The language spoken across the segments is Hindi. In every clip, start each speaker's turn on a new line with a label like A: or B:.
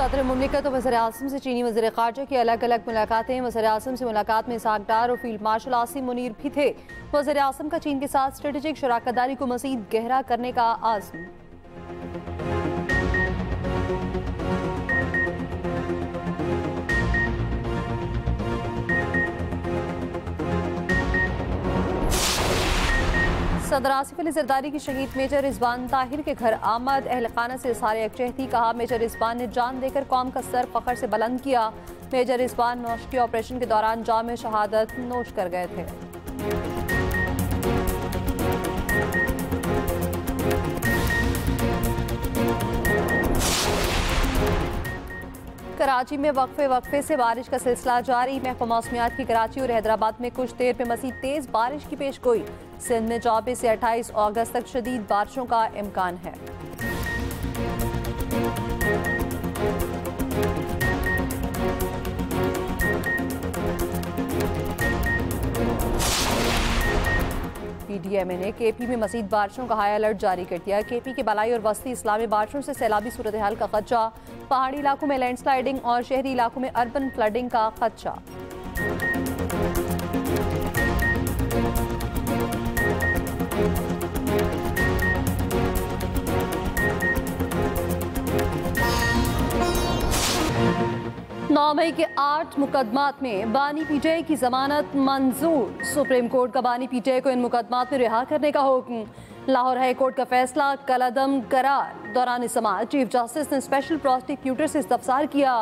A: सदर मुमलिकत और वज़ीर आज़म से चीनी वज़ीर ख़ारजा की अलग अलग मुलाकातें। वज़ीर आज़म से मुलाकात में इसहाक डार और फील्ड मार्शल आसिम मुनीर भी थे। वज़ीर आज़म का चीन के साथ स्ट्रेटेजिक शराकतदारी को मज़ीद गहरा करने का आज़म। सदर आसिफ अली जरदारी की शहीद मेजर रिजवान ताहिर के घर आमद। अहल खाना से इज़हार यकजहती। कहा, मेजर रिजवान ने जान देकर कौम का सर फख्र से बुलंद किया। मेजर रिजवान नौशकी ऑपरेशन के दौरान जाम शहादत नोश कर गए थे। कराची में वक्फे से बारिश का सिलसिला जारी। महकमा मौसमियात की कराची और हैदराबाद में कुछ देर में मज़ीद तेज़ बारिश की पेशगोई। सिंध में 24 से 28 अगस्त तक शदीद बारिशों का इम्कान है। PDMA ने KP में मज़ीद बारिशों का हाई अलर्ट जारी कर दिया। KP के बलाई और वस्ती इस्लाम में बारिशों से सैलाबी सूरत हाल का खदशा। पहाड़ी इलाकों में लैंडस्लाइडिंग और शहरी इलाकों में अर्बन फ्लडिंग का खदशा। नौ मई के 8 मुकदमात में बानी PTI की जमानत मंजूर। सुप्रीम कोर्ट का बानी PTI को इन मुकदमात में रिहा करने का हुक्म। लाहौर हाई कोर्ट का फैसला कलअदम करार। दौरान समाअत चीफ जस्टिस ने स्पेशल प्रोसिक्यूटर से इस्तफसार किया,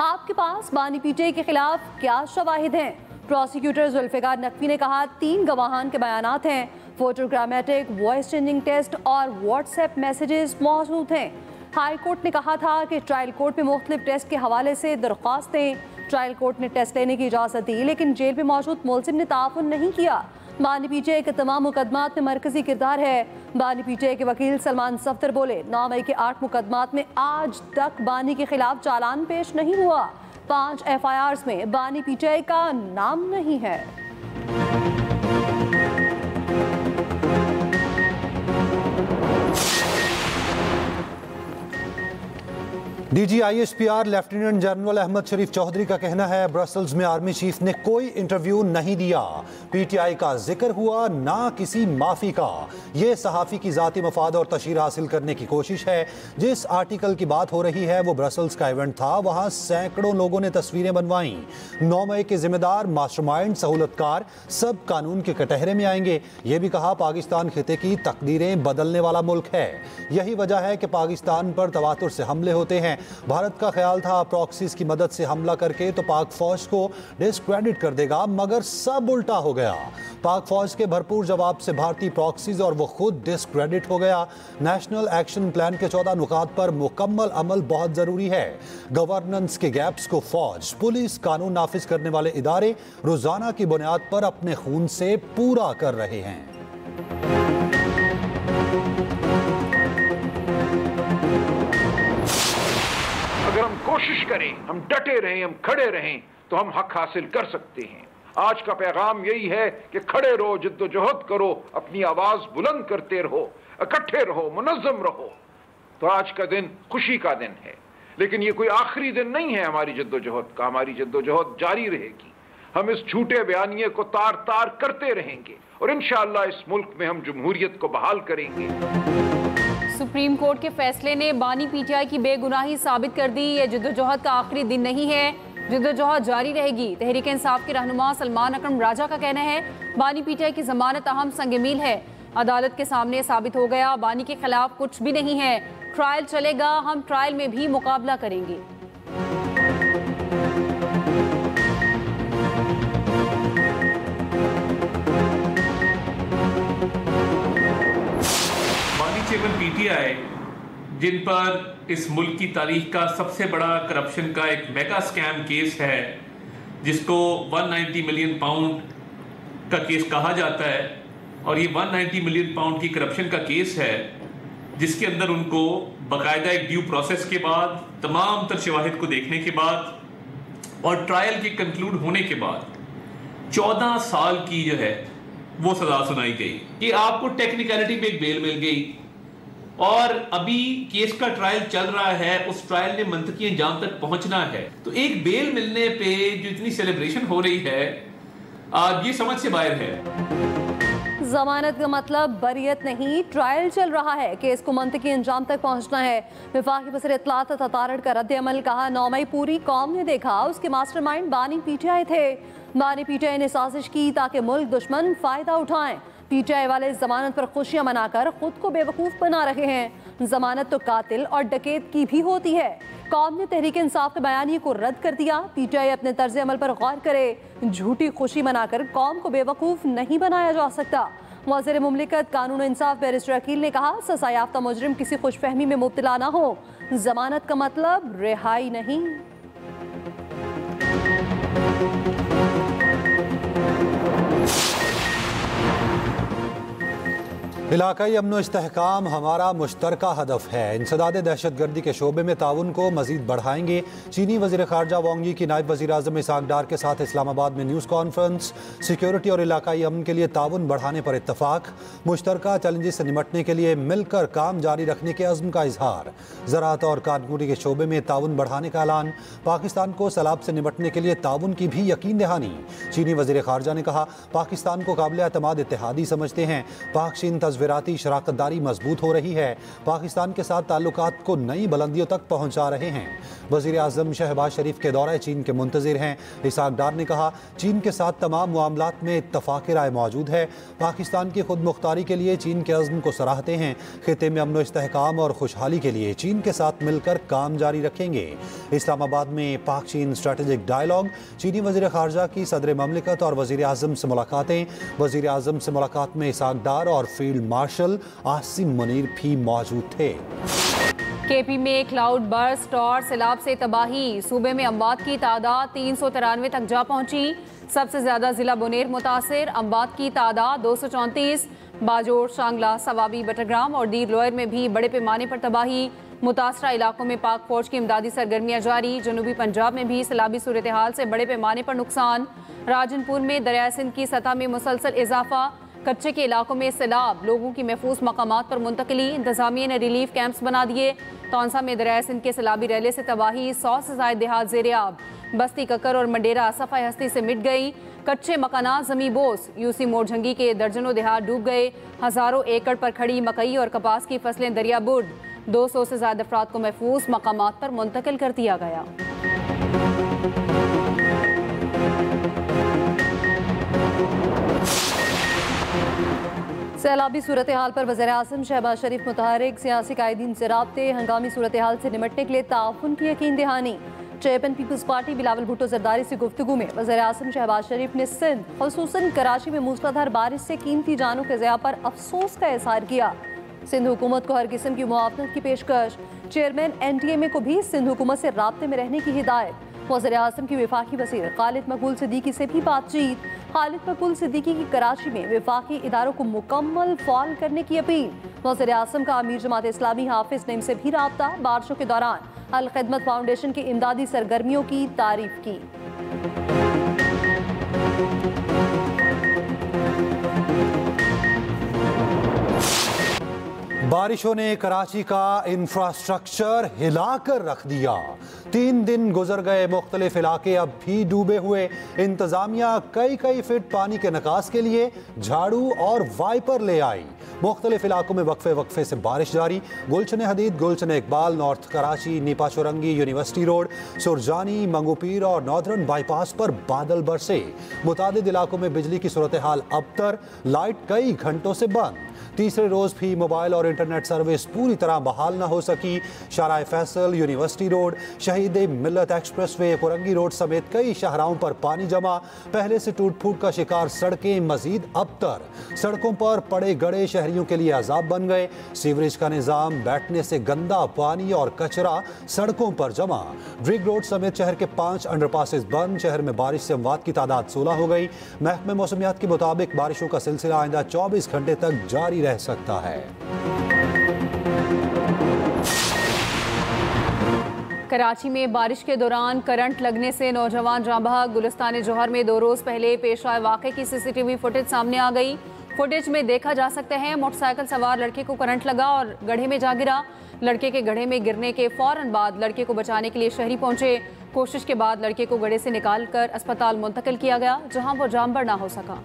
A: आपके पास बानी PTI के खिलाफ क्या शवाहिद हैं? प्रोसिक्यूटर जुल्फिकार नकवी ने कहा, 3 गवाहान के बयानात हैं, फोटोग्रामेटिक, वॉइस चेंजिंग टेस्ट और व्हाट्सएप मैसेजेस मौजूद हैं। हाई कोर्ट ने कहा था कि ट्रायल कोर्ट में मुख्तलिफ टेस्ट के हवाले से दरख्वास्तें। ट्रायल कोर्ट ने टेस्ट लेने की इजाज़त दी, लेकिन जेल में मौजूद मुलजिम ने ताउन नहीं किया। बानी PTI के तमाम मुकदमात में मरकजी किरदार है। बानी PTI के वकील सलमान सफ्दर बोले, 9 मई के 8 मुकदमात में आज तक बानी के खिलाफ चालान पेश नहीं हुआ। 5 FIRs में बानी PTI का नाम नहीं है।
B: DG ISPR lieutenant general Ahmed Sharif Chaudhry का कहना है, ब्रसल्स में आर्मी चीफ ने कोई इंटरव्यू नहीं दिया। PTI का जिक्र हुआ, ना किसी माफी का। ये सहाफ़ी की ज़ाती मफाद और तशहीर हासिल करने की कोशिश है। जिस आर्टिकल की बात हो रही है वो ब्रसल्स का इवेंट था, वहाँ सैकड़ों लोगों ने तस्वीरें बनवाईं। 9 मई के जिम्मेदार, मास्टरमाइंड, सहूलतकार सब कानून के कटहरे में आएंगे। ये भी कहा, पाकिस्तान खिते की तकदीरें बदलने वाला मुल्क है। यही वजह है कि पाकिस्तान पर तवातुर से हमले होते हैं। भारत का ख्याल था प्रॉक्सीज की मदद से हमला करके तो पाक फौज को डिस्क्रेडिट कर देगा, मगर सब उल्टा हो गया। पाक फौज के भरपूर जवाब से भारतीय प्रॉक्सीज और वो खुद डिस्क्रेडिट हो गया। नेशनल एक्शन प्लान के 14 नुकात पर मुकम्मल अमल बहुत जरूरी है। गवर्नेंस के गैप्स को फौज, पुलिस, कानून नाफिज करने वाले इदारे रोजाना की बुनियाद पर अपने खून से पूरा कर रहे हैं।
C: अगर हम कोशिश करें, हम डटे रहें, हम खड़े रहें, तो हम हक हासिल कर सकते हैं। आज का पैगाम यही है कि खड़े रहो, जिद्दोजहद करो, अपनी आवाज बुलंद करते रहो, इकट्ठे रहो, मुनज़्ज़म रहो। तो आज का दिन खुशी का दिन है, लेकिन ये कोई आखिरी दिन नहीं है हमारी जिद्दोजहद का। हमारी जिद्दोजहद जारी रहेगी। हम इस झूठे बयानिए को तार तार करते रहेंगे और इंशाअल्लाह इस मुल्क में हम जमहूरियत को बहाल करेंगे।
D: सुप्रीम कोर्ट के फैसले ने बानी PTI की बेगुनाही साबित कर दी। ये जद्दोजहद का आखिरी दिन नहीं है, जद्दोजहद जारी रहेगी। तहरीक इंसाफ के रहनुमा सलमान अकरम राजा का कहना है, बानी PTI की जमानत अहम संग-ए-मील है। अदालत के सामने साबित हो गया, बानी के खिलाफ कुछ भी नहीं है। ट्रायल चलेगा, हम ट्रायल में भी मुकाबला करेंगे।
E: चेयरमैन PTI, जिन पर इस मुल्क की तारीख का सबसे बड़ा करप्शन का एक मेगा स्कैम केस है, जिसको 190 मिलियन पाउंड का केस कहा जाता है, और ये 190 मिलियन पाउंड की करप्शन का केस है, जिसके अंदर उनको बाकायदा एक ड्यू प्रोसेस के बाद, तमाम तर शवाहिद को देखने के बाद और ट्रायल के कंक्लूड होने के बाद 14 साल की जो है वो सजा सुनाई गई। कि आपको टेक्निकलिटी पे एक बेल मिल गई, और अभी केस का ट्रायल चल रहा है, उस ट्रायल ने मंतकी अंजाम तक पहुंचना है। तो एक बेल मिलने पे जो इतनी सेलिब्रेशन हो रही है, ये समझ से बाहर है।
A: जमानत का मतलब बरियत नहीं, ट्रायल चल रहा है, केस को मंतकी अंजाम तक पहुंचना है। विफाकी वज़ीर इत्तलात ततारड़ का रद्द-ए-अमल, कहा 9 मई पूरी कौम ने देखा, उसके मास्टरमाइंड बानी पीटीआई थे। बानी पीटीआई ने साजिश की ताकि मुल्क दुश्मन फायदा उठाएं। पीटीआई वाले जमानत पर खुशियां मनाकर खुद को बेवकूफ बना रहे हैं। जमानत तो कातिल और डकैत की भी होती है। कौम ने तहरीक इंसाफ के बयानिए को रद्द कर दिया। पीटीआई अपने तर्ज अमल पर गौर करे, झूठी खुशी मनाकर कौम को बेवकूफ नहीं बनाया जा सकता। वज़ीर मुमलिकत कानून इंसाफ बैरिस्टर अकील ने कहा, सजा याफ्ता मुजरिम किसी खुशफहमी में मुब्तला ना हो। जमानत का मतलब रिहाई नहीं।
B: इलाकाई अमन इस्तेहकाम हमारा मुश्तरका हदफ है। इंसदाद दहशत गर्दी के शोबे में ताउन को मजीद बढ़ाएंगे। चीनी वज़ीर ख़ारजा वांग यी की नायब वज़ीर आज़म इसहाक डार के साथ इस्लामाबाद में न्यूज़ कॉन्फ्रेंस। सिक्योरिटी और इलाकाई अमन के लिए ताउन बढ़ाने पर इत्तफाक। मुश्तरका चैलेंजेस से निपटने के लिए मिलकर काम जारी रखने के अज़्म का इजहार। ज़राअत और कानूनी के शोबे में ताउन बढ़ाने का ऐलान। पाकिस्तान को सैलाब से निपटने के लिए ताउन की भी यकीन दहानी। चीनी वज़ीर ख़ारजा ने कहा, पाकिस्तान को काबिल एतमाद इत्तेहादी समझते हैं। पाक चीन तज़वीराती शराकतदारी मजबूत हो रही है। पाकिस्तान के साथ ताल्लुकात को नई बुलंदियों तक पहुंचा रहे हैं। वज़ीर आज़म शहबाज शरीफ के दौरे चीन के मुंतज़िर हैं। इसहाक डार ने कहा, चीन के साथ तमाम मामलात में इत्तफ़ाक़ राय मौजूद है। पाकिस्तान की खुद मुख्तारी के लिए चीन के अज़्म को सराहते हैं। खिते में अमन इस्तेहकाम और खुशहाली के लिए चीन के साथ मिलकर काम जारी रखेंगे। इस्लामाबाद में पाक चीन स्ट्रेटेजिक डायलॉग। चीनी वज़ीर ख़ारजा की सदर ममलिकत और वज़ीर आज़म से मुलाकातें। वज़ीर आज़म से मुलाकात में इसहाक डार और फील्ड मार्शल आसिम मुनीर भी मौजूद थे।
D: केपी में क्लाउड बर्स्ट और सैलाब से तबाही। सूबे में अमवात की तादाद 393 तक जा पहुंची। सबसे ज्यादा जिला बुनेर मुतासिर। अमवात की तादाद 234। बाजोर, शांगला, सवाबी, बटरग्राम और दीर लोयर में भी बड़े पैमाने पर तबाही। मुतासरा इलाकों में पाक फौज की इमदादी सरगर्मियां जारी। जनूबी पंजाब में भी सैलाबी सूरत हाल से बड़े पैमाने पर नुकसान। राजनपुर में दरिया सिंध की सतह में मुसलसल इजाफा। कच्चे के इलाकों में सैलाब, लोगों की महफूज मकामात पर मुंतकली। इंतजामिया ने रिलीफ कैंप्स बना दिए। तौंसा में दरिया सिंध के सैलाबी रैले से तबाही। 100 से ज्यादा देहात ज़ेर-ए-आब। बस्ती ककर और मंडेरा सफाई हस्ती से मिट गई। कच्चे मकानात जमी बोस। यूसी मोरझंगी के दर्जनों देहात डूब गए। हजारों एकड़ पर खड़ी मकई और कपास की फसलें दरिया बुर्द। 200 से ज्यादा अफराद को महफूज मकामात पर मुंतकिल कर दिया गया।
A: सैलाबी सूरत हाल पर वज़ीर आज़म शहबाज शरीफ मुतहरिक। सियासी कायदीन से राब्ते। हंगामी सूरत हाल से निपटने के लिए ताउन की यकीन दहानी। चेयरमैन पीपल्स पार्टी बिलावल भुट्टो जरदारी से गुफ्तगू में वज़ीर आज़म शहबाज शरीफ ने सिंध ख़ुसूसन कराची में मूसलाधार बारिश से कीमती जानों के ज़िया पर अफसोस का इज़हार किया। सिंध हुकूमत को हर किस्म की मुआवनत की पेशकश। चेयरमैन NTMA को भी सिंध हुकूमत से राब्ते में रहने की हिदायत। वज़ीर आज़म की वफाकी वज़ीर खालिद मकबूल सिद्दीकी से भी बातचीत। खालिद मकबूल सिद्दीकी की कराची में वफाकी इदारों को मुकम्मल फ़ाल करने की अपील। वज़ीर आज़म का अमीर जमात इस्लामी हाफिज़ नईम से भी राब्ता। बारिशों के दौरान अल खिदमत फाउंडेशन की इमदादी सरगर्मियों की तारीफ की।
B: बारिशों ने कराची का इंफ्रास्ट्रक्चर हिलाकर रख दिया। 3 दिन गुजर गए, मुख्तलिफ इलाके अब भी डूबे हुए। इंतजामिया कई फीट पानी के निकास के लिए झाड़ू और वाइपर ले आई। मुख्तलिफ इलाकों में वक्फे से बारिश जारी। Gulshan Hadeed, Gulshan Iqbal, north Karachi, Nipa Chowrangi, university road, Surjani, Manghopir और नॉर्दर्न बाईपास पर बादल बरसे। मुतादिद इलाकों में बिजली की सूरत हाल अबतर। लाइट कई घंटों से बंद। तीसरे रोज भी मोबाइल और इंटरनेट सर्विस पूरी तरह बहाल न हो सकी। शाराय फैसल, यूनिवर्सिटी रोड, शहीद मिल्लत एक्सप्रेसवे, कुरंगी रोड समेत कई शाहराहों पर पानी जमा। पहले से टूट फूट का शिकार सड़कें मजीद अबतर। सड़कों पर पड़े गड़े शहरियों के लिए अजाब बन गए। सीवरेज का निजाम, बैठने से गंदा पानी और कचरा सड़कों पर जमा। ड्रिग रोड समेत शहर के 5 अंडरपासेस बंद। शहर में बारिश से अमवात की तादाद 16 हो गई। महकमे मौसमियात के मुताबिक बारिशों का सिलसिला आइंदा 24 घंटे तक जारी रह सकता है।
D: कराची में बारिश के दौरान करंट लगने से नौजवान जाँ बहक। गुलिस्तान जोहर में 2 रोज पहले पेश आए वाक़े की CCTV फुटेज सामने आ गई। फुटेज में देखा जा सकता है मोटरसाइकिल सवार लड़के को करंट लगा और गड्ढे में जा गिरा। लड़के के गड्ढे में गिरने के फौरन बाद लड़के को बचाने के लिए शहरी पहुंचे। कोशिश के बाद लड़के को गड्ढे से निकालकर अस्पताल मुंतकिल किया गया, जहां वो जामबर ना हो सका।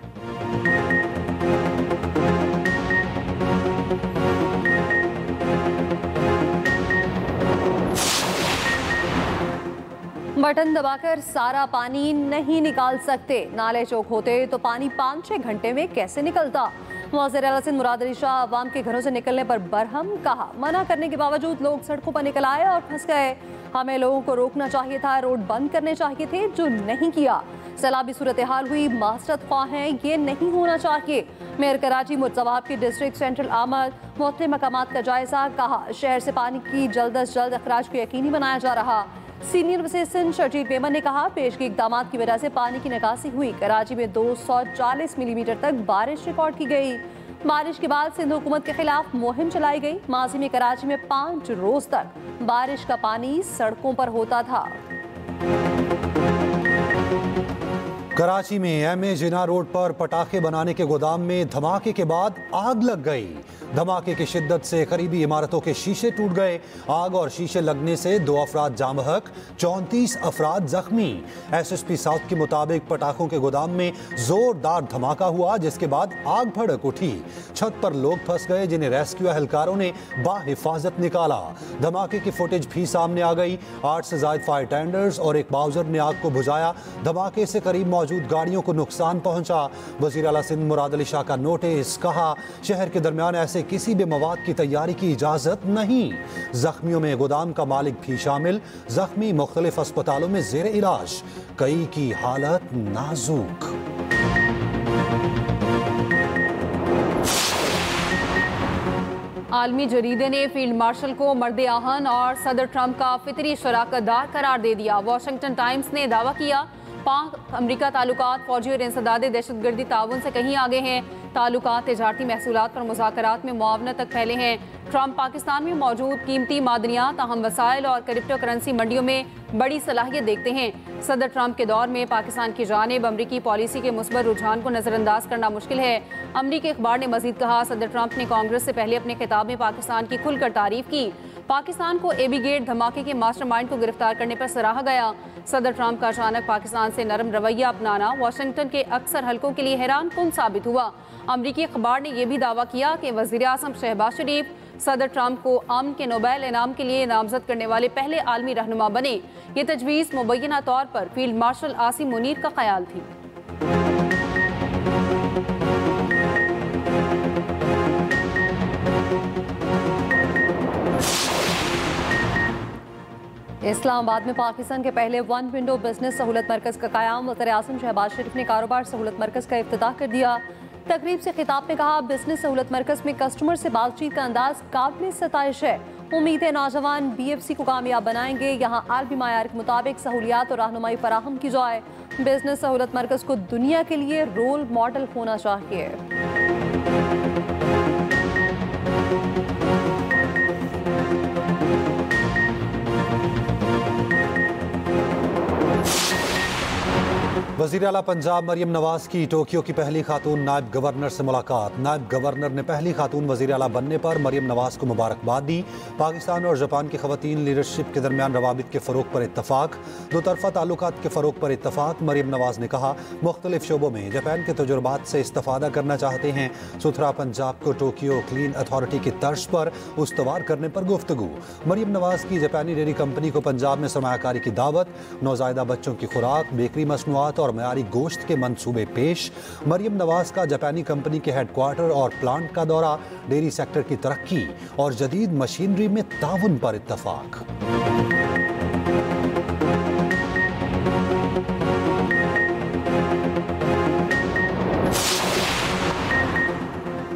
A: बटन दबाकर सारा पानी नहीं निकाल सकते। नाले चौक होते तो पानी 5-6 घंटे में कैसे निकलता। वज़ीर आला सिंध मुराद अली शाह अवाम के घरों से निकलने पर बरहम कहा। मना करने के बावजूद लोग सड़कों पर निकल आए और फंस गए। हमें लोगों को रोकना चाहिए था, रोड बंद करने चाहिए थे, जो नहीं किया। सैलाबी सूरत हाल हुई, मास्टरत ख्वाह हैं, ये नहीं होना चाहिए। मेयर कराची मुर्तज़ाब की डिस्ट्रिक्ट सेंट्रल आमद मुख्तलिफ मकामात का जायजा। कहा शहर से पानी की जल्द अज जल्द अखराज को यकीनी बनाया जा रहा। सीनियर वज़ीर शर्जील मेमन ने कहा पेशगी इक़दाम की वजह से पानी की निकासी हुई। कराची में 240 मिलीमीटर तक बारिश रिकॉर्ड की गई। बारिश के बाद सिंध हुकूमत के खिलाफ मुहिम चलाई गई। माजी में कराची में 5 रोज तक बारिश का पानी सड़कों पर होता था।
B: कराची में एमए जिना रोड पर पटाखे बनाने के गोदाम में धमाके के बाद आग लग गई। धमाके की शिद्दत से करीबी इमारतों के शीशे टूट गए। आग और शीशे लगने से 2 अफराद जाँ बहक, 34 अफराद जख्मी। SSP साउथ के मुताबिक पटाखों के गोदाम में जोरदार धमाका हुआ, जिसके बाद आग भड़क उठी। छत पर लोग फंस गए, जिन्हें रेस्क्यू एहलकारों ने बाहिफाजत निकाला। धमाके की फुटेज भी सामने आ गई। 8 से ज्यादा फायर टेंडर्स और एक बाउजर ने आग को बुझाया। धमाके से करीब मौजूद गाड़ियों को नुकसान पहुंचा। वज़ीर आला सिंध मुराद अली शाह का नोटिस। कहा शहर के दरमियान ऐसे किसी भी मवाद की तैयारी की इजाजत नहीं। जख्मियों में गोदाम का मालिक भी शामिल। जख्मी मुख्तलिफ अस्पतालों में जेर इलाज, कई की हालत नाजुक।
D: आलमी जरीदे ने फील्ड मार्शल को मर्द आहन और सदर ट्रंप का फितरी शराकतदार करार दे दिया। वॉशिंगटन टाइम्स ने दावा किया पाक अमरीका ताल्लुकात फौजी और इंसदाद दहशतगर्दी ताउन से कहीं आगे हैं। ताल्लुकात तिजारती महसूलात पर मुज़ाकरात में मुआवनत तक फैले हैं। ट्रंप पाकिस्तान में मौजूद कीमती मादनियात, अहम वसाइल और क्रिप्टो करेंसी मंडियों में बड़ी सलाहियत देखते हैं। सदर ट्रंप के दौर में पाकिस्तान की जानिब अमरीकी पॉलिसी के मुस्बत रुझान को नज़रअंदाज करना मुश्किल है। अमरीकी अखबार ने मजीद कहा सदर ट्रंप ने कांग्रेस से पहले अपने खिताब में पाकिस्तान की खुलकर तारीफ की। पाकिस्तान को एबी गेट धमाके के मास्टरमाइंड को गिरफ्तार करने पर सराहा गया। सदर ट्रंप का अचानक पाकिस्तान से नरम रवैया अपनाना वाशिंगटन के अक्सर हलकों के लिए हैरान कुन साबित हुआ। अमरीकी अखबार ने यह भी दावा किया कि वज़ीर आज़म शहबाज शरीफ सदर ट्रंप को अमन के नोबेल इनाम के लिए नामजद करने वाले पहले आलमी रहनुमा बने। ये तजवीज़ मुबैना तौर पर फील्ड मार्शल आसिम मुनीर का ख्याल थी।
A: इस्लामाबाद में पाकिस्तान के पहले वन विंडो बिजनेस सहूलत मरकज़ का क़याम। वज़ीर आज़म शहबाज शरीफ ने कारोबार सहूलत मरकज़ का इफ्तिताह कर दिया। तकरीब से खिताब में कहा बिजनेस सहूलत मरकज़ में कस्टमर से बातचीत का अंदाज काबिल सताइश है। उम्मीद है नौजवान BFC को कामयाब बनाएंगे। यहाँ आलमी मायार के मुताबिक सहूलियात और रहनुमाई फराहम की जाए। बिजनेस सहूलत मरकज़ को दुनिया के लिए रोल मॉडल होना चाहिए।
B: वज़ीर आला पंजाब मरियम नवाज की टोक्यो की पहली खातून नायब गवर्नर से मुलाकात। नायब गवर्नर ने पहली खातून वज़ीर आला बनने पर मरियम नवाज को मुबारकबाद दी। पाकिस्तान और जापान की ख़वातीन लीडरशिप के दरमियान रवाबित के फ़रोग़ पर इत्तफ़ाक़। दो तरफ़ा ताल्लुकात के फ़रोग़ पर इत्तफ़ाक़। मरियम नवाज ने कहा मुख्तलिफ शोबों में जापान के तजुर्बात से इस्तिफ़ादा करना चाहते हैं। सुथरा पंजाब को टोक्यो क्लीन अथॉरिटी की तर्ज पर उस्तवार करने पर गुफ्तगू। मरियम नवाज की जापानी डेयरी कंपनी को पंजाब में सरमायाकारी की दावत। नौज़ायदा बच्चों की खुराक, बेकरी मसनूआत और मयारी गोश्त के मंसूबे पेश। मरियम नवाज का जापानी कंपनी के हेडक्वार्टर और प्लांट का दौरा। डेयरी सेक्टर की तरक्की और जदीद मशीनरी में ताउन पर इत्तफाक।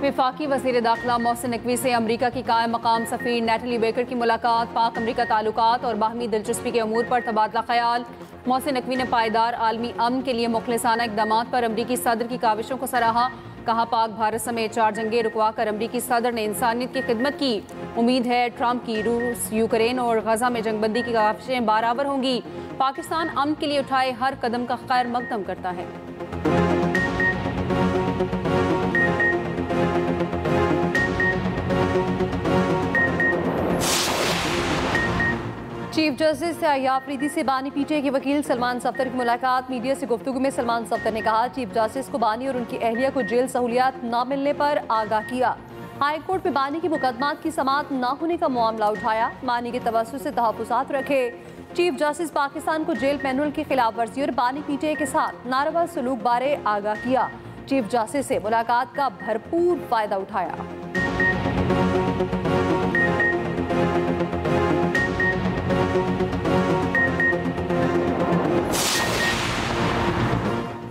D: वफाकी वज़ीर दाखिला मोहसिन नकवी से अमरीका की कायम मकाम सफ़ीर नेटली बेकर की मुलाकात। पाक अमरीका ताल्लुकात और बाहमी दिलचस्पी के अमूर पर तबादला ख्याल। मोहसिन नकवी ने पायदार आलमी अमन के लिए मुखलिसाना इक़दामात पर अमरीकी सदर की काविशों को सराहा। कहा पाक भारत समेत 4 जंगें रुकवा कर अमरीकी सदर ने इंसानियत की खिदमत की। उम्मीद है ट्रंप की रूस, यूक्रेन और गजा में जंगबंदी की काविशें बराबर होंगी। पाकिस्तान अमन के लिए उठाए हर कदम का खैर मकदम करता है।
A: चीफ जस्टिस याह्या अफरीदी से बानी पीटीआई के वकील सलमान सफ्तर की मुलाकात। मीडिया से गुफ्तगू में सलमान सफ्तर ने कहा, चीफ जस्टिस को बानी और उनकी अहलिया को जेल सहूलियात न मिलने पर आगाह किया। हाई कोर्ट में बानी के मुकदमात की समाअत न होने का मामला उठाया। बानी के तवस्सुत से तहफ़्फ़ुज़ात रखे। चीफ जस्टिस पाकिस्तान को जेल मैनुअल की खिलाफ वर्जी और बानी पीटीआई के साथ नारवा सलूक बारे आगाह किया। चीफ जस्टिस से मुलाकात का भरपूर फायदा उठाया।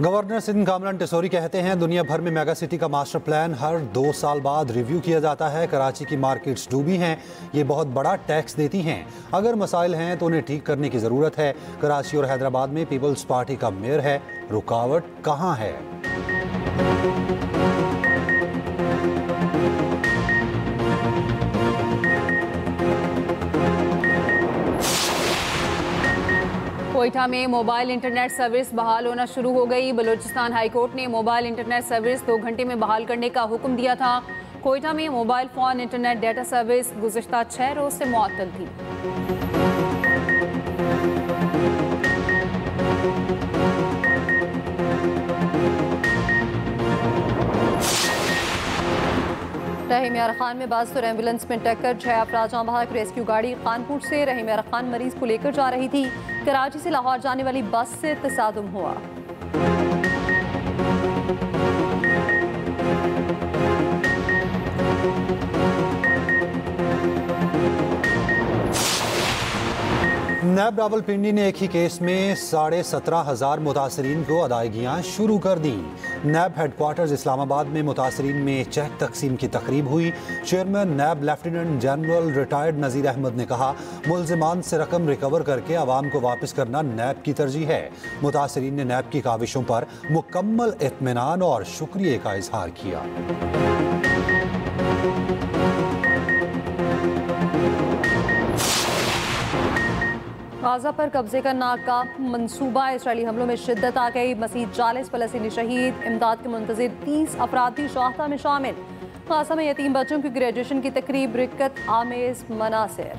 B: गवर्नर सिंध कामरान टेसोरी कहते हैं, दुनिया भर में मेगा सिटी का मास्टर प्लान हर 2 साल बाद रिव्यू किया जाता है। कराची की मार्केट्स डूबी हैं, ये बहुत बड़ा टैक्स देती हैं। अगर मसाइल हैं तो उन्हें ठीक करने की ज़रूरत है। कराची और हैदराबाद में पीपल्स पार्टी का मेयर है, रुकावट कहाँ है?
D: कोयटा में मोबाइल इंटरनेट सर्विस बहाल होना शुरू हो गई। बलूचिस्तान हाई कोर्ट ने मोबाइल इंटरनेट सर्विस 2 घंटे में बहाल करने का हुक्म दिया था। कोयटा में mobile phone internet data service गुज़िश्ता 6 रोज़ से मुअत्तल थी।
A: रहीम यार खान में बस और एम्बुलेंस में टक्कर, 6 अफराद जाँ बहक। रेस्क्यू गाड़ी कानपुर से रहीम यार खान मरीज को लेकर जा रही थी। कराची से लाहौर जाने वाली बस से तसादुम हुआ।
B: नैब रावलपिंडी ने एक ही केस में 17,500 मुतासरीन को अदायगियाँ शुरू कर दी। नैब हेडक्वार्टर्स इस्लामाबाद में मुतासरीन में चेक तकसीम की तकरीब हुई। चेयरमैन नैब लेफ्टिनेंट जनरल रिटायर्ड नज़ीर अहमद ने कहा, मुल्जिमान से रकम रिकवर करके आवाम को वापस करना नैब की तरजीह है। मुतासरीन ने नैब की काविशों पर मुकम्मल इत्मीनान और शुक्रिया का इजहार किया।
A: गाजा पर कब्जे का नाकाम मंसूबा, इसराइली हमलों में शिद्दत आ गई। मज़ीद 40 फ़लस्तीनी शहीद। इमदाद के मुंतज़िर 30 अफराद भी शाहता में शामिल। गाजा में यतीम बच्चों की ग्रेजुएशन की तकरीब, रिक्कत आमेज मनासिर।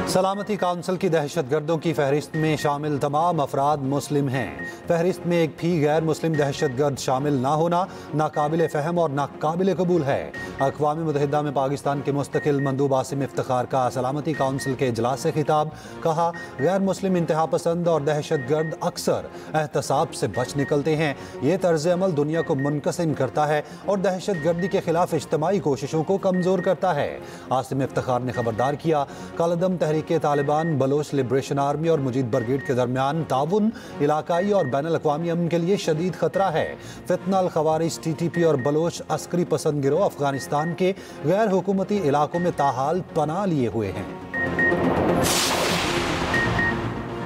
B: सलामती काउंसिल की दहशतगर्दों की फहरिस्त में शामिल तमाम अफराद मुस्लिम हैं। फहरिस्त में एक भी गैर मुस्लिम दहशतगर्द शामिल ना होना नाकाबिल फ़हम और नाकाबिल कबूल है। अक़वाम मुत्तहिदा में पाकिस्तान के मुस्तकिल मंदूब आसिम इफ्तिखार का सलामती काउंसिल के इजलास से खिताब। कहा, गैर मुस्लिम इंतहा पसंद और दहशतगर्द अक्सर एहतसाब से बच निकलते हैं। ये तर्ज अमल दुनिया को मुनक़सिम करता है और दहशतगर्दी के खिलाफ इज्तिमाई कोशिशों को कमज़ोर करता है। आसिम इफ्तिखार ने खबरदार किया, कलदम तहरीके तालिबान, बलोच लिब्रेशन आर्मी और मुजीद ब्रिगेड के दरमियान ताउन इलाकाई और बैनुल अक़वामी अमन के लिए शदीद खतरा है। फितना अल खवारिज TTP और बलोच अस्करी पसंद गिरोह अफगानिस्तान के गैर हुकूमती इलाकों में ताहाल पनाह लिए हुए हैं।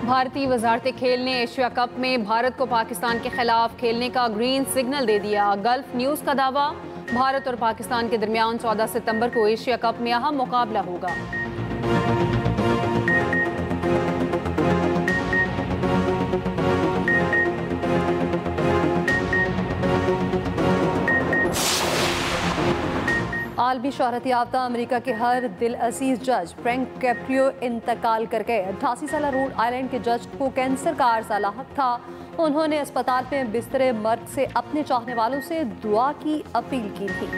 D: भारतीय वजारत खेल ने एशिया कप में भारत को पाकिस्तान के खिलाफ खेलने का ग्रीन सिग्नल दे दिया। गल्फ न्यूज़ का दावा, भारत और पाकिस्तान के दरमियान 14 सितंबर को एशिया कप में अहम मुकाबला होगा।
A: आलमी शोहरत याफ्ता अमेरिका के हर दिल अजीज जज फ्रैंक कैप्रियो इंतकाल कर गए। 88 साला रोड आइलैंड के जज को कैंसर का आर्जा लाहक था। उन्होंने अस्पताल में बिस्तरे मर्द से अपने चाहने वालों से दुआ की अपील की थी।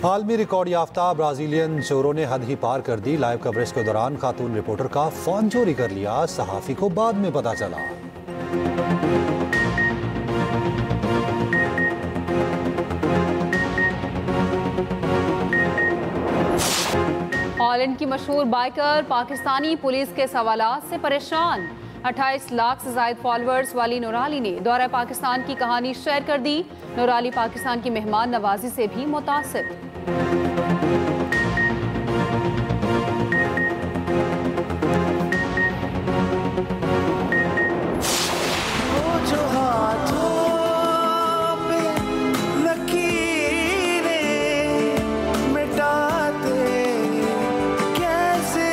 B: आलमी रिकॉर्ड याफ्ता ब्राजीलियन चोरों ने हद ही पार कर दी। लाइव कवरेज के दौरान खातून रिपोर्टर का फोन चोरी कर लिया। सहाफ़ी को बाद में पता चला।
D: हॉलैंड की मशहूर बाइकर पाकिस्तानी पुलिस के सवालात से परेशान। 28 लाख से ज़ायद फॉलोअर्स वाली नूराली ने दौरा पाकिस्तान की कहानी शेयर कर दी। नूराली पाकिस्तान की मेहमान नवाजी से भी मुतासिर।
F: कैसे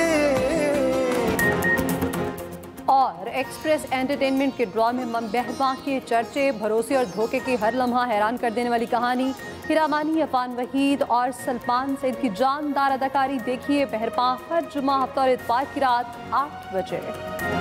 A: और एक्सप्रेस एंटरटेनमेंट के ड्रॉ में मेहरबां के चर्चे, भरोसे और धोखे की हर लम्हा हैरान कर देने वाली कहानी, हीरा मानी, अफान वहीद और सलमान सईद की जानदार अदाकारी। देखिए मेहरबां हर जुमा, हफ्ता और इतवार की रात 8 बजे।